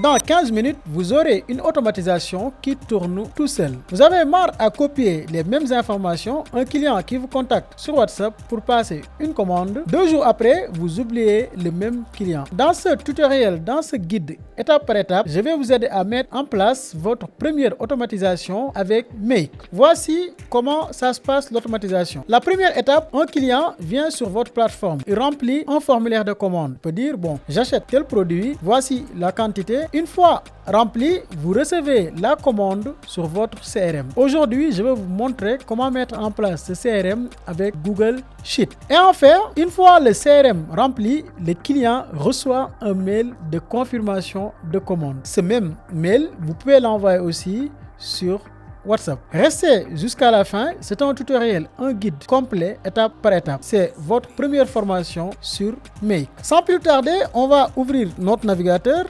Dans 15 minutes, vous aurez une automatisation qui tourne tout seul. Vous avez marre à copier les mêmes informations, un client qui vous contacte sur WhatsApp pour passer une commande. 2 jours après, vous oubliez le même client. Dans ce tutoriel, dans ce guide étape par étape, je vais vous aider à mettre en place votre première automatisation avec Make. Voici comment ça se passe l'automatisation. La première étape, un client vient sur votre plateforme. Il remplit un formulaire de commande. Il peut dire, bon, j'achète tel produit, voici la quantité. Une fois rempli, vous recevez la commande sur votre CRM. Aujourd'hui, je vais vous montrer comment mettre en place ce CRM avec Google Sheet. Et enfin, une fois le CRM rempli, le client reçoit un mail de confirmation de commande. Ce même mail, vous pouvez l'envoyer aussi sur WhatsApp. Restez jusqu'à la fin, c'est un tutoriel, un guide complet, étape par étape. C'est votre première formation sur Make. Sans plus tarder, on va ouvrir notre navigateur.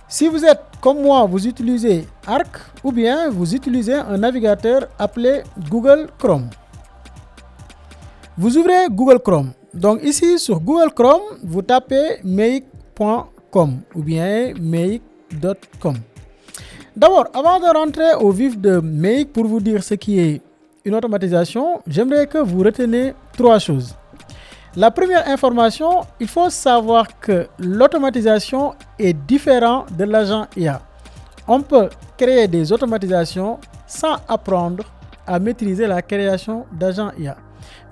Si vous êtes comme moi, vous utilisez Arc ou bien vous utilisez un navigateur appelé Google Chrome. Vous ouvrez Google Chrome. Donc ici sur Google Chrome, vous tapez make.com ou bien make.com. D'abord, avant de rentrer au vif de Make pour vous dire ce qui est une automatisation, j'aimerais que vous reteniez 3 choses. La première information, il faut savoir que l'automatisation est différente de l'agent IA. On peut créer des automatisations sans apprendre à maîtriser la création d'agents IA.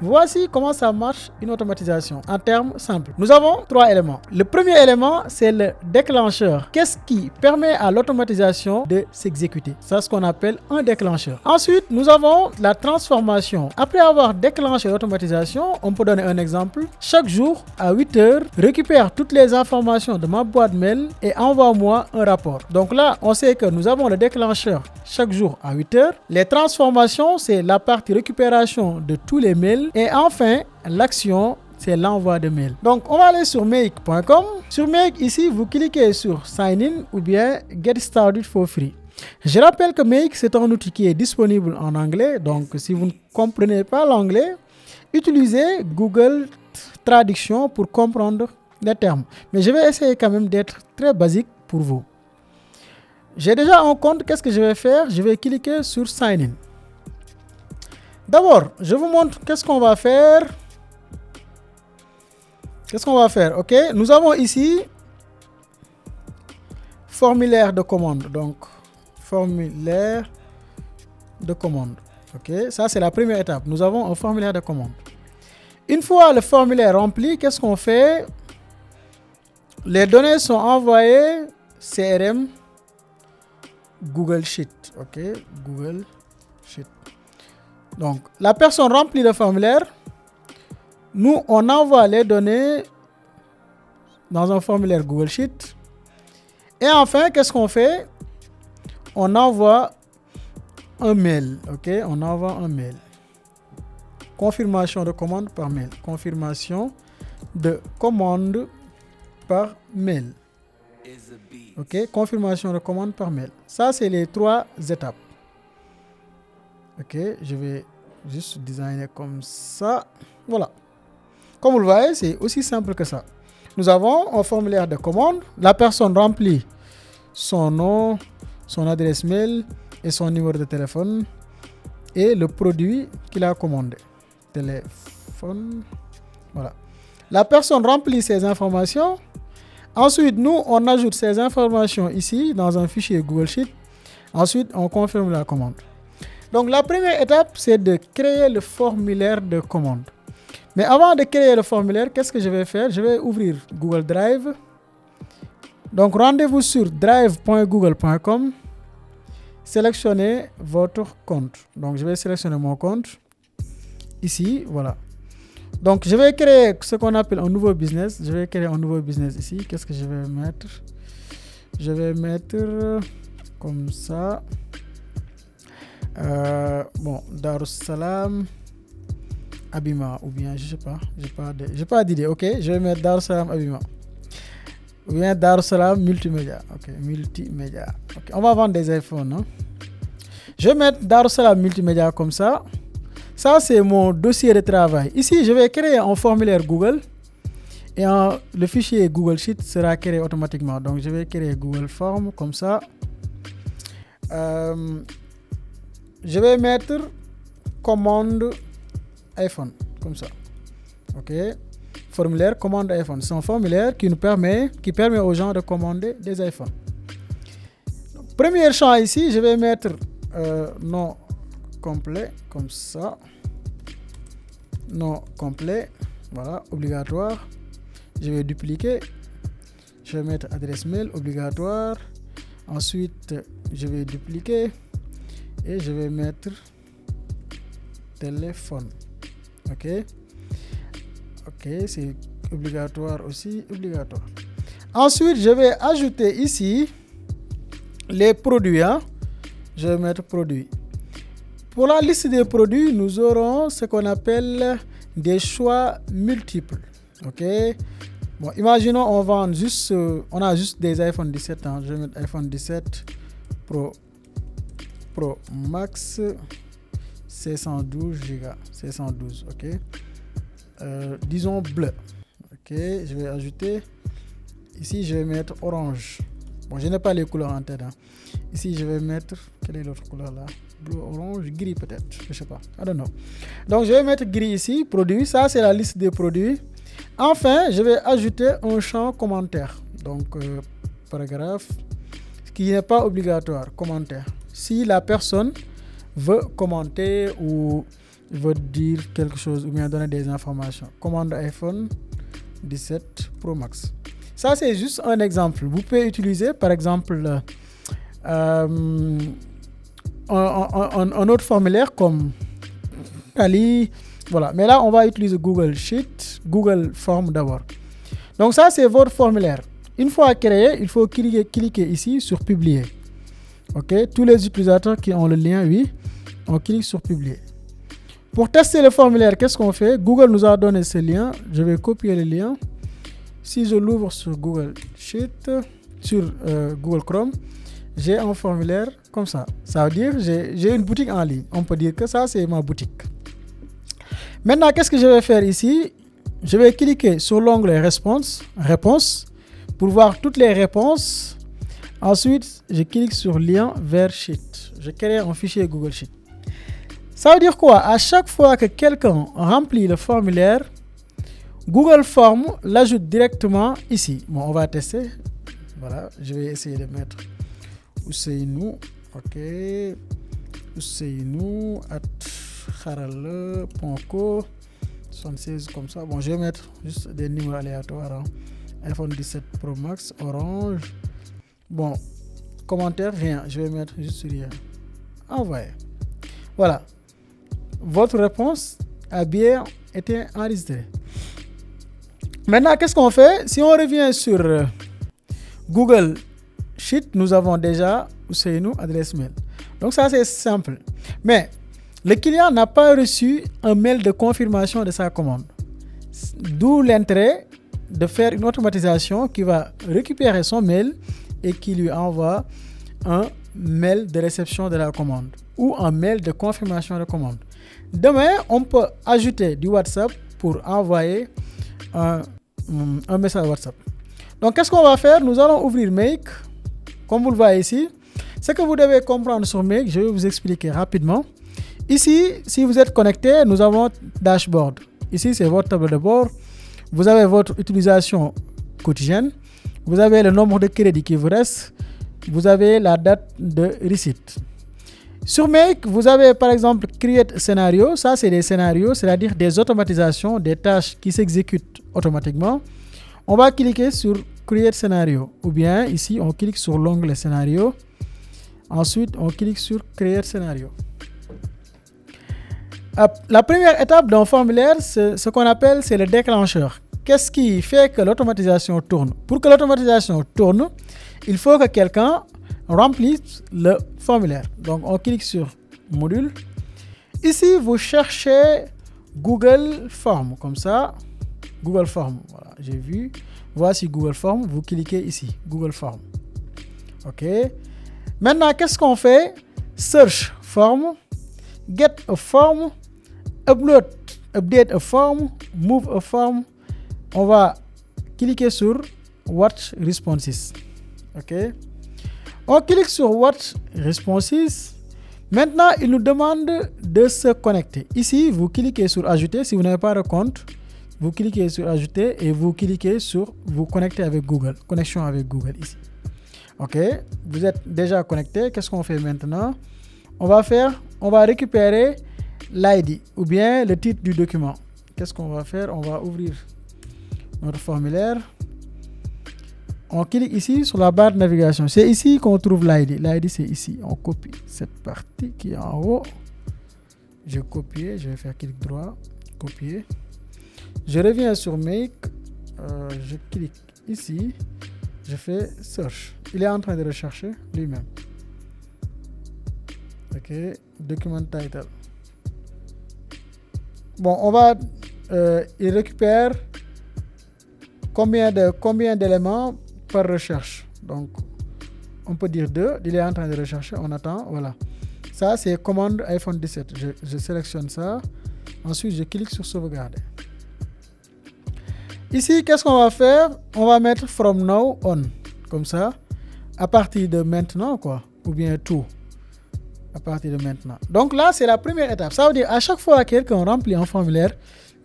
Voici comment ça marche une automatisation en termes simples. Nous avons 3 éléments. Le premier élément, c'est le déclencheur. Qu'est-ce qui permet à l'automatisation de s'exécuter? C'est ce qu'on appelle un déclencheur. Ensuite, nous avons la transformation. Après avoir déclenché l'automatisation, on peut donner un exemple. Chaque jour, à 8 heures, récupère toutes les informations de ma boîte mail et envoie-moi un rapport. Donc là, on sait que nous avons le déclencheur chaque jour à 8 heures. Les transformations, c'est la partie récupération de tous les mails. Et enfin, l'action, c'est l'envoi de mail. Donc, on va aller sur make.com. Sur Make, ici, vous cliquez sur Sign In ou bien Get Started for Free. Je rappelle que Make, c'est un outil qui est disponible en anglais. Donc, si vous ne comprenez pas l'anglais, utilisez Google Traduction pour comprendre les termes. Mais je vais essayer quand même d'être très basique pour vous. J'ai déjà un compte. Qu'est-ce que je vais faire? Je vais cliquer sur Sign In. D'abord, je vous montre qu'est-ce qu'on va faire. OK? Nous avons ici formulaire de commande. Donc, formulaire de commande. OK? Ça, c'est la première étape. Nous avons un formulaire de commande. Une fois le formulaire rempli, qu'est-ce qu'on fait? Les données sont envoyées CRM Google Sheet. OK? Google Sheet. Donc, la personne remplit le formulaire. Nous, on envoie les données dans un formulaire Google Sheet. Et enfin, qu'est-ce qu'on fait? On envoie un mail. OK? On envoie un mail. Confirmation de commande par mail. Confirmation de commande par mail. OK? Confirmation de commande par mail. Ça, c'est les 3 étapes. OK, je vais juste designer comme ça. Voilà. Comme vous le voyez, c'est aussi simple que ça. Nous avons un formulaire de commande. La personne remplit son nom, son adresse mail et son numéro de téléphone et le produit qu'il a commandé. Téléphone. Voilà. La personne remplit ces informations. Ensuite, nous, on ajoute ces informations ici dans un fichier Google Sheet. Ensuite, on confirme la commande. Donc, la première étape, c'est de créer le formulaire de commande. Mais avant de créer le formulaire, qu'est-ce que je vais faire? Je vais ouvrir Google Drive. Donc, rendez-vous sur drive.google.com. Sélectionnez votre compte. Donc, je vais sélectionner mon compte. Ici, voilà. Donc, je vais créer ce qu'on appelle un nouveau business. Je vais créer un nouveau business ici. Qu'est-ce que je vais mettre? Je vais mettre comme ça. Bon, Darussalam Abima ou bien je sais pas, j'ai pas d'idée. OK, je vais mettre Darussalam Abima ou bien Darussalam Multimédia. OK, multimédia. OK, on va vendre des iPhones, hein? Je vais mettre Darussalam Multimédia comme ça. Ça, c'est mon dossier de travail. Ici, je vais créer un formulaire Google Et le fichier Google Sheet sera créé automatiquement. Donc, je vais créer Google Form comme ça. Je vais mettre commande iPhone comme ça. OK. Formulaire commande iPhone. C'est un formulaire qui permet aux gens de commander des iPhones. Donc, premier champ ici, je vais mettre nom complet comme ça. Nom complet. Voilà, obligatoire. Je vais dupliquer. Je vais mettre adresse mail obligatoire. Ensuite, je vais dupliquer et je vais mettre téléphone. OK. OK, c'est obligatoire aussi, obligatoire. Ensuite, je vais ajouter ici les produits. Je vais mettre produits. Pour la liste des produits, nous aurons ce qu'on appelle des choix multiples. OK. Bon, imaginons on a juste des iPhone 17. Je vais mettre iPhone 17 Pro Max 612 Go. 612, OK. Disons bleu. OK, je vais ajouter. Ici, je vais mettre orange. Bon, je n'ai pas les couleurs en tête. Ici, je vais mettre... Quelle est l'autre couleur là? Bleu, orange, gris peut-être. Je ne sais pas. I don't know. Donc, je vais mettre gris ici. Produits. Ça, c'est la liste des produits. Enfin, je vais ajouter un champ commentaire. Donc, paragraphe, qui n'est pas obligatoire. Commentaire. Si la personne veut commenter ou veut dire quelque chose ou bien donner des informations. Commande iPhone 17 Pro Max. Ça, c'est juste un exemple. Vous pouvez utiliser, par exemple, un autre formulaire comme Ali. Voilà. Mais là, on va utiliser Google Sheet, Google Form d'abord. Donc ça, c'est votre formulaire. Une fois créé, il faut cliquer ici sur Publier. OK. Tous les utilisateurs qui ont le lien, oui, on clique sur Publier. Pour tester le formulaire, qu'est-ce qu'on fait? Google nous a donné ce lien. Je vais copier le lien. Si je l'ouvre sur Google Sheet, sur Google Chrome, j'ai un formulaire comme ça. Ça veut dire j'ai une boutique en ligne. On peut dire que ça, c'est ma boutique. Maintenant, qu'est-ce que je vais faire ici? Je vais cliquer sur l'onglet Réponse pour voir toutes les réponses. Ensuite, je clique sur Lien vers Sheet. Je crée un fichier Google Sheet. Ça veut dire quoi? À chaque fois que quelqu'un remplit le formulaire, Google Form l'ajoute directement ici. Bon, on va tester. Voilà, je vais essayer de mettre Ousseynou. OK. Ousseynou @kharale.co 76 comme ça. Bon, je vais mettre juste des numéros aléatoires. iPhone 17 Pro Max, orange. Bon, commentaire, rien. Je vais mettre juste rien. Envoyer. Voilà. Votre réponse a bien été enregistrée. Maintenant, qu'est-ce qu'on fait? Si on revient sur Google Sheet, nous avons déjà Ousseynou adresse mail. Donc ça, c'est simple. Mais le client n'a pas reçu un mail de confirmation de sa commande. D'où l'intérêt de faire une automatisation qui va récupérer son mail et qui lui envoie un mail de réception de la commande ou un mail de confirmation de commande. Demain, on peut ajouter du WhatsApp pour envoyer un message WhatsApp. Donc, qu'est-ce qu'on va faire? Nous allons ouvrir Make. Comme vous le voyez ici, ce que vous devez comprendre sur Make, je vais vous expliquer rapidement. Ici, si vous êtes connecté, nous avons Dashboard. Ici, c'est votre tableau de bord. Vous avez votre utilisation quotidienne. Vous avez le nombre de crédits qui vous reste. Vous avez la date de receipt. Sur Make, vous avez par exemple Create Scénario. Ça, c'est des scénarios, c'est-à-dire des automatisations, des tâches qui s'exécutent automatiquement. On va cliquer sur Create Scénario. Ou bien ici, on clique sur l'onglet Scénario. Ensuite, on clique sur Create Scénario. La première étape d'un formulaire, c'est ce qu'on appelle le déclencheur. Qu'est-ce qui fait que l'automatisation tourne? Pour que l'automatisation tourne, il faut que quelqu'un remplisse le formulaire. Donc, on clique sur Module. Ici, vous cherchez Google Form, comme ça. Google Form, voilà, j'ai vu. Voici Google Form. Vous cliquez ici, Google Form. OK. Maintenant, qu'est-ce qu'on fait? Search Form, Get a Form, Update a Form, Move a Form. On va cliquer sur Watch Responses. OK? On clique sur Watch Responses. Maintenant, il nous demande de se connecter. Ici, vous cliquez sur Ajouter. Si vous n'avez pas de compte, vous cliquez sur Ajouter et vous cliquez sur Vous connecter avec Google. Connexion avec Google ici. OK? Vous êtes déjà connecté. Qu'est-ce qu'on fait maintenant? On va récupérer l'ID ou bien le titre du document. Qu'est-ce qu'on va faire? On va ouvrir notre formulaire. On clique ici sur la barre de navigation. C'est ici qu'on trouve l'ID. L'ID, c'est ici. On copie cette partie qui est en haut. Je copie. Je vais faire clic droit. Copier. Je reviens sur Make. Je clique ici. Je fais Search. Il est en train de rechercher lui-même. OK. Document title. Bon, il récupère combien d'éléments par recherche. Donc, on peut dire 2. Il est en train de rechercher. On attend. Voilà. Ça, c'est commande iPhone 17. Je sélectionne ça. Ensuite, je clique sur sauvegarder. Ici, qu'est-ce qu'on va faire? On va mettre From now on. Comme ça. À partir de maintenant, quoi. Ou bien tout. À partir de maintenant. Donc là, c'est la première étape. Ça veut dire à chaque fois que quelqu'un remplit un formulaire,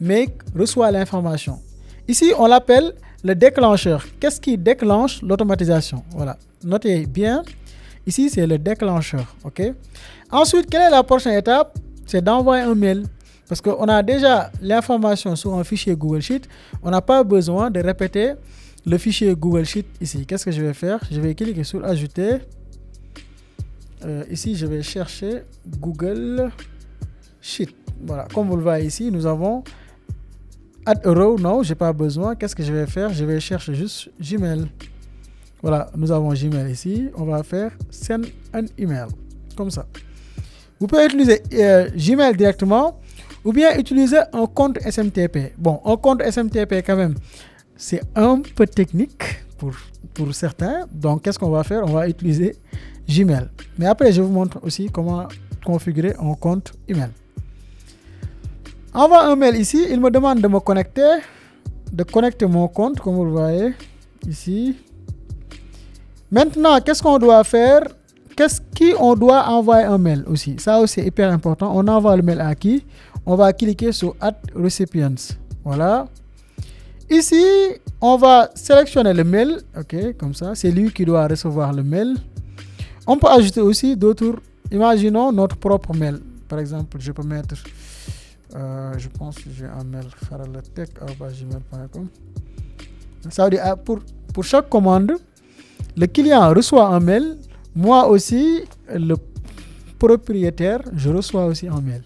Make reçoit l'information. Ici, on l'appelle le déclencheur. Qu'est-ce qui déclenche l'automatisation? Voilà. Notez bien. Ici, c'est le déclencheur. OK? Ensuite, quelle est la prochaine étape? C'est d'envoyer un mail. Parce qu'on a déjà l'information sur un fichier Google Sheet. On n'a pas besoin de répéter le fichier Google Sheet ici. Qu'est-ce que je vais faire? Je vais cliquer sur Ajouter. Ici, je vais chercher Google Sheet. Voilà. Comme vous le voyez ici, nous avons Add a row. Non, je n'ai pas besoin. Qu'est-ce que je vais faire? Je vais chercher juste Gmail. Voilà, nous avons Gmail ici. On va faire Send an email. Comme ça. Vous pouvez utiliser Gmail directement ou bien utiliser un compte SMTP. Bon, un compte SMTP quand même, c'est un peu technique pour certains. Donc, qu'est-ce qu'on va faire? On va utiliser Gmail. Mais après, je vous montre aussi comment configurer un compte email. Envoie un mail ici. Il me demande de me connecter, de connecter mon compte, comme vous le voyez ici. Maintenant, qu'est-ce qu'on doit faire? On doit envoyer un mail aussi. Ça aussi est hyper important. On envoie le mail à qui? On va cliquer sur Add Recipients. Voilà. Ici, on va sélectionner le mail. OK, comme ça. C'est lui qui doit recevoir le mail. On peut ajouter aussi d'autres. Imaginons notre propre mail. Par exemple, je peux mettre... je pense que j'ai un mail kharalatek@gmail.com. Ça veut dire pour chaque commande, le client reçoit un mail. Moi aussi, le propriétaire, je reçois aussi un mail.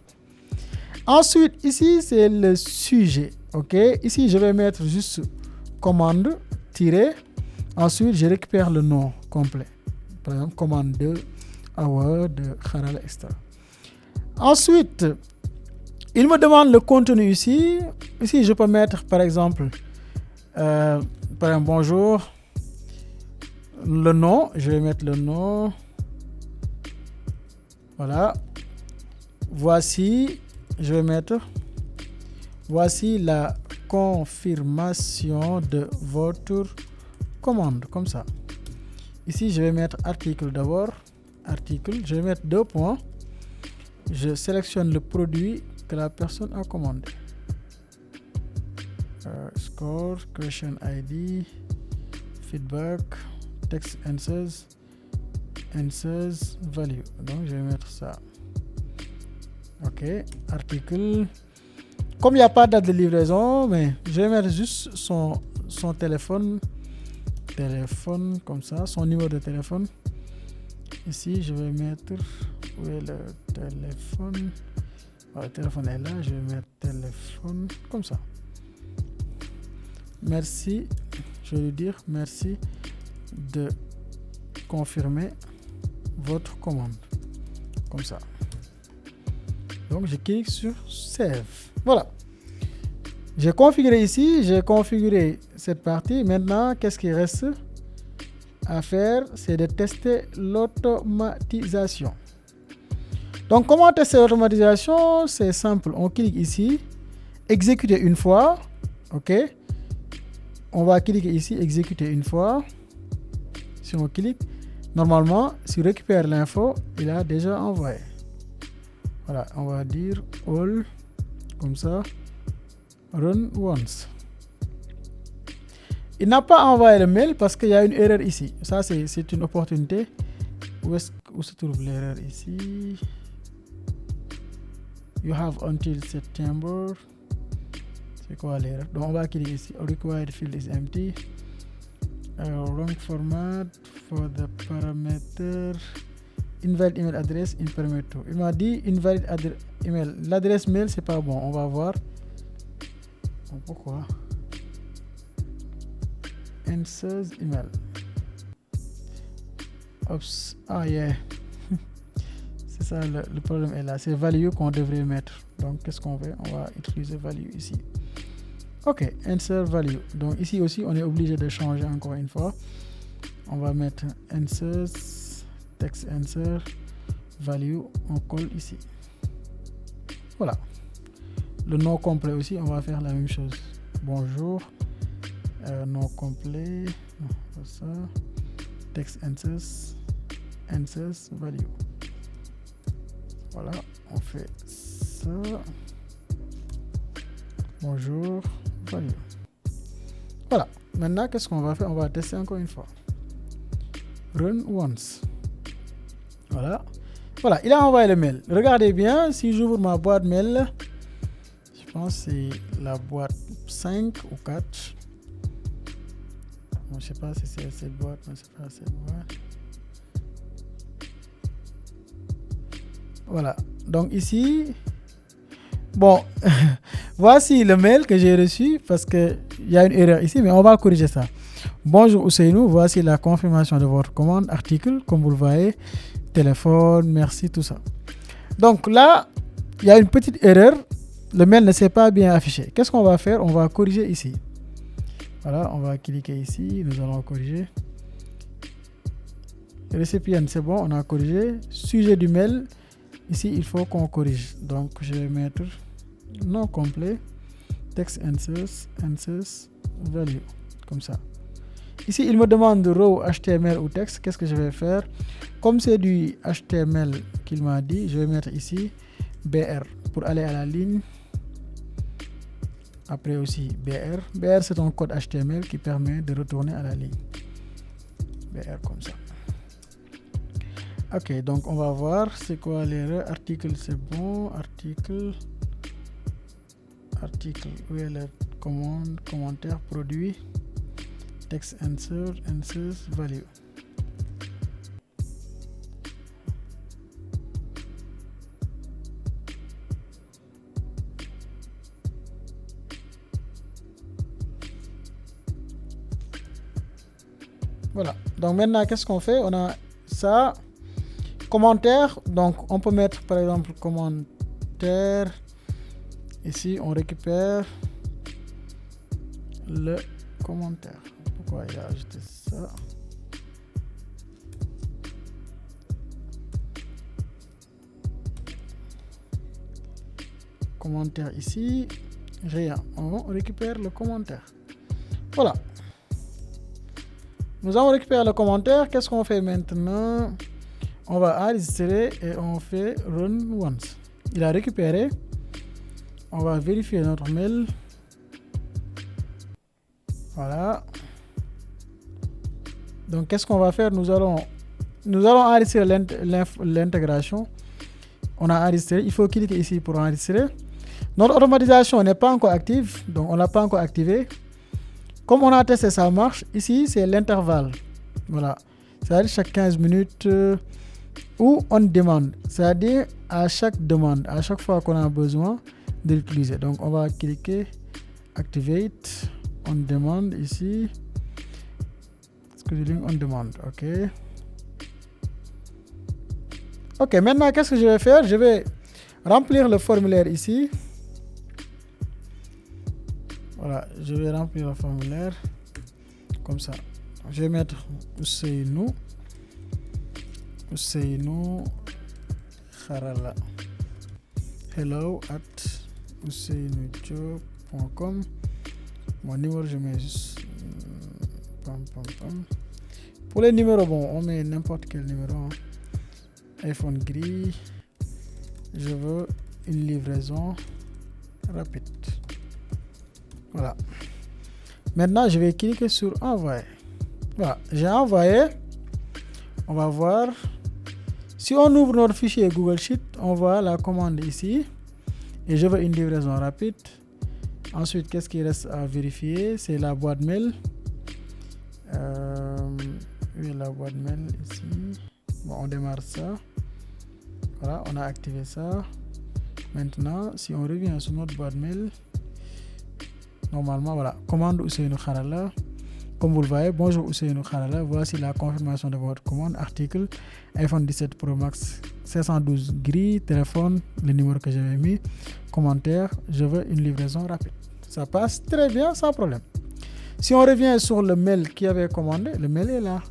Ensuite, ici, c'est le sujet. OK? Ici, je vais mettre juste commande, tiret. Ensuite, je récupère le nom complet. Par exemple, commande de Hour, de Kharala, etc. Ensuite, il me demande le contenu ici. Ici, je peux mettre, par exemple, bonjour. Le nom, je vais mettre le nom. Voilà. Voici, je vais mettre. Voici la confirmation de votre commande, comme ça. Ici, je vais mettre article d'abord. Article, je vais mettre 2 points. Je sélectionne le produit que la personne a commandé. Score, question ID, feedback, text answers, value. Donc, je vais mettre ça. OK, article. Comme il n'y a pas de date de livraison, mais je vais mettre juste son téléphone, comme ça, son numéro de téléphone. Ici, je vais mettre, où est le téléphone? Le téléphone est là, je vais mettre téléphone, comme ça. Merci, je vais lui dire merci de confirmer votre commande, comme ça. Donc, je clique sur Save. Voilà. J'ai configuré ici, j'ai configuré cette partie. Maintenant, qu'est-ce qui reste à faire? C'est de tester l'automatisation. Donc, comment tester l'automatisation? C'est simple. On clique ici, exécuter une fois. OK. on va cliquer ici, exécuter une fois. Si on clique, normalement, si on récupère l'info, il a déjà envoyé. Voilà, on va dire all, comme ça, run once. Il n'a pas envoyé le mail parce qu'il y a une erreur ici. Ça, c'est une opportunité. Où se trouve l'erreur ici? You have until September. C'est quoi l'erreur? Donc, on va cliquer ici. Required field is empty. Wrong format for the parameter. Invalid email address in permit to. Il m'a dit invalid email. L'adresse mail, c'est pas bon. On va voir. Pourquoi? Answers email. Oops. Ah, yeah. C'est ça, le problème est là. C'est value qu'on devrait mettre. Donc, qu'est-ce qu'on fait? On va utiliser value ici. Ok, answer value. Donc, ici aussi, on est obligé de changer encore une fois. On va mettre answers, text answer, value. On colle ici. Voilà. Le nom complet aussi, on va faire la même chose. Bonjour. Nom complet. Non, ça. Text answers, value. Voilà, on fait ça. Bonjour, value. Voilà, maintenant qu'est-ce qu'on va faire? On va tester encore une fois. Run once. Voilà. Voilà, il a envoyé le mail. Regardez bien, si j'ouvre ma boîte mail, je pense que c'est la boîte 5 ou 4. Bon, je ne sais pas si c'est cette boîte, mais c'est pas cette boîte. Voilà, donc ici, bon, voici le mail que j'ai reçu parce qu'il y a une erreur ici, mais on va corriger ça. Bonjour Ousseynou, voici la confirmation de votre commande, article, comme vous le voyez, téléphone, merci, tout ça. Donc là, il y a une petite erreur, le mail ne s'est pas bien affiché. Qu'est-ce qu'on va faire? On va corriger ici. Voilà, on va cliquer ici, nous allons corriger. Récipient, c'est bon, on a corrigé. Sujet du mail. Ici, il faut qu'on corrige. Donc, je vais mettre nom complet, text answers, value, comme ça. Ici, il me demande row HTML ou texte. Qu'est-ce que je vais faire? Comme c'est du HTML qu'il m'a dit, je vais mettre ici BR pour aller à la ligne. Après aussi BR. BR, c'est un code HTML qui permet de retourner à la ligne. BR comme ça. Ok, donc on va voir c'est quoi l'erreur. Article, c'est bon. Article. Où est le commentaire, produit. Text answers, value. Voilà, donc maintenant qu'est-ce qu'on fait? On a ça. Commentaire, donc on peut mettre par exemple commentaire. Ici on récupère le commentaire. Pourquoi il a ajouté ça? Commentaire ici, rien. On récupère le commentaire. Voilà. Nous avons récupéré le commentaire. Qu'est-ce qu'on fait maintenant? On va enregistrer et on fait run once. Il a récupéré. On va vérifier notre mail. Voilà. Donc, qu'est-ce qu'on va faire? Nous allons enregistrer l'intégration. On a enregistré. Il faut cliquer ici pour enregistrer. Notre automatisation n'est pas encore active. Donc, on ne l'a pas encore activée. Comme on a testé, ça marche. Ici, c'est l'intervalle. Voilà. C'est-à-dire chaque 15 minutes... ou on demande, c'est-à-dire à chaque demande, à chaque fois qu'on a besoin de l'utiliser. Donc on va cliquer Activate, on demande ici, scheduling on demande, ok. Ok, maintenant qu'est-ce que je vais faire? Je vais remplir le formulaire ici. Voilà, je vais remplir le formulaire comme ça. Je vais mettre Ousseynou Kharala. hello@ousseynoudjob.com. Mon numéro, je mets juste Pour les numéros, bon, on met n'importe quel numéro. Hein. iPhone gris. Je veux une livraison rapide. Voilà. Maintenant, je vais cliquer sur envoyer. Voilà, j'ai envoyé. On va voir. Si on ouvre notre fichier Google Sheet, on voit la commande ici. Et je veux une livraison rapide. Ensuite, qu'est-ce qui reste à vérifier? C'est la boîte mail. Oui, la boîte mail ici. Bon, on démarre ça. Voilà, on a activé ça. Maintenant, si on revient sur notre boîte mail, normalement, voilà, commande Ousseynou Kharala. Comme vous le voyez, bonjour Ousseynou Kharala, voici la confirmation de votre commande. Article iPhone 17 Pro Max 512 gris, téléphone, le numéro que j'avais mis, commentaire, je veux une livraison rapide. Ça passe très bien, sans problème. Si on revient sur le mail qui avait commandé, le mail est là.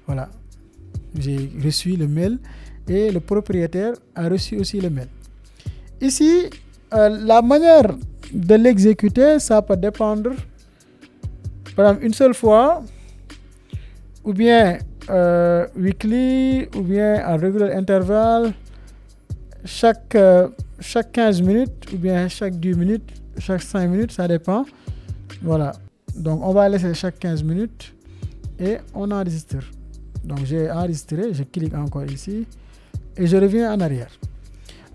Voilà, j'ai reçu le mail et le propriétaire a reçu aussi le mail. Ici, la manière de l'exécuter, ça peut dépendre. Par exemple, une seule fois, ou bien weekly, ou bien à regular intervalle, chaque 15 minutes, ou bien chaque 10 minutes, chaque 5 minutes, ça dépend. Voilà. Donc, on va laisser chaque 15 minutes et on enregistre. Donc, j'ai enregistré, je clique encore ici et je reviens en arrière.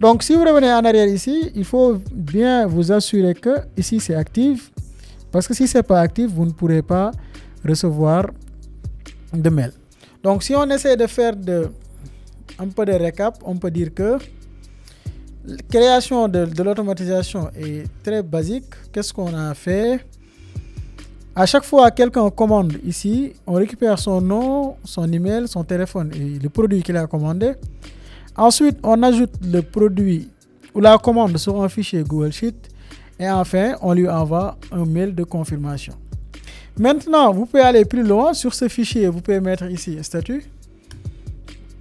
Donc, si vous revenez en arrière ici, il faut bien vous assurer que ici c'est actif. Parce que si ce n'est pas actif, vous ne pourrez pas recevoir de mail. Donc, si on essaie de faire un peu de récap, on peut dire que la création de l'automatisation est très basique. Qu'est-ce qu'on a fait? À chaque fois que quelqu'un commande ici, on récupère son nom, son email, son téléphone et le produit qu'il a commandé. Ensuite, on ajoute le produit ou la commande sur un fichier Google Sheet. Et enfin, on lui envoie un mail de confirmation. Maintenant, vous pouvez aller plus loin. Sur ce fichier, vous pouvez mettre ici statut.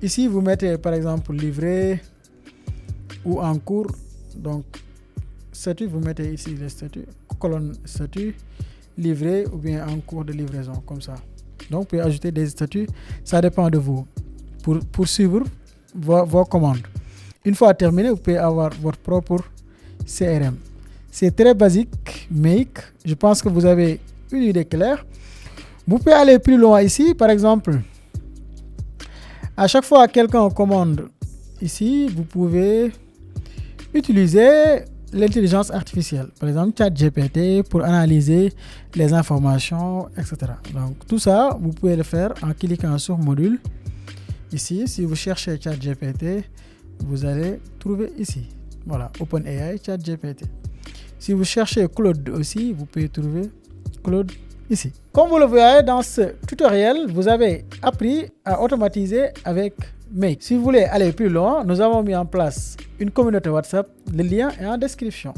Ici, vous mettez par exemple livré ou en cours. Donc, statut, vous mettez ici le statut, colonne statut, livré ou bien en cours de livraison, comme ça. Donc, vous pouvez ajouter des statuts. Ça dépend de vous. Pour suivre vos commandes. Une fois terminé, vous pouvez avoir votre propre CRM. C'est très basique, Make. Je pense que vous avez une idée claire. Vous pouvez aller plus loin ici. Par exemple, à chaque fois que quelqu'un commande ici, vous pouvez utiliser l'intelligence artificielle. Par exemple, ChatGPT pour analyser les informations, etc. Donc, tout ça, vous pouvez le faire en cliquant sur module. Ici, si vous cherchez ChatGPT, vous allez trouver ici. Voilà, OpenAI, ChatGPT. Si vous cherchez Claude aussi, vous pouvez trouver Claude ici. Comme vous le voyez dans ce tutoriel, vous avez appris à automatiser avec Make. Si vous voulez aller plus loin, nous avons mis en place une communauté WhatsApp. Le lien est en description.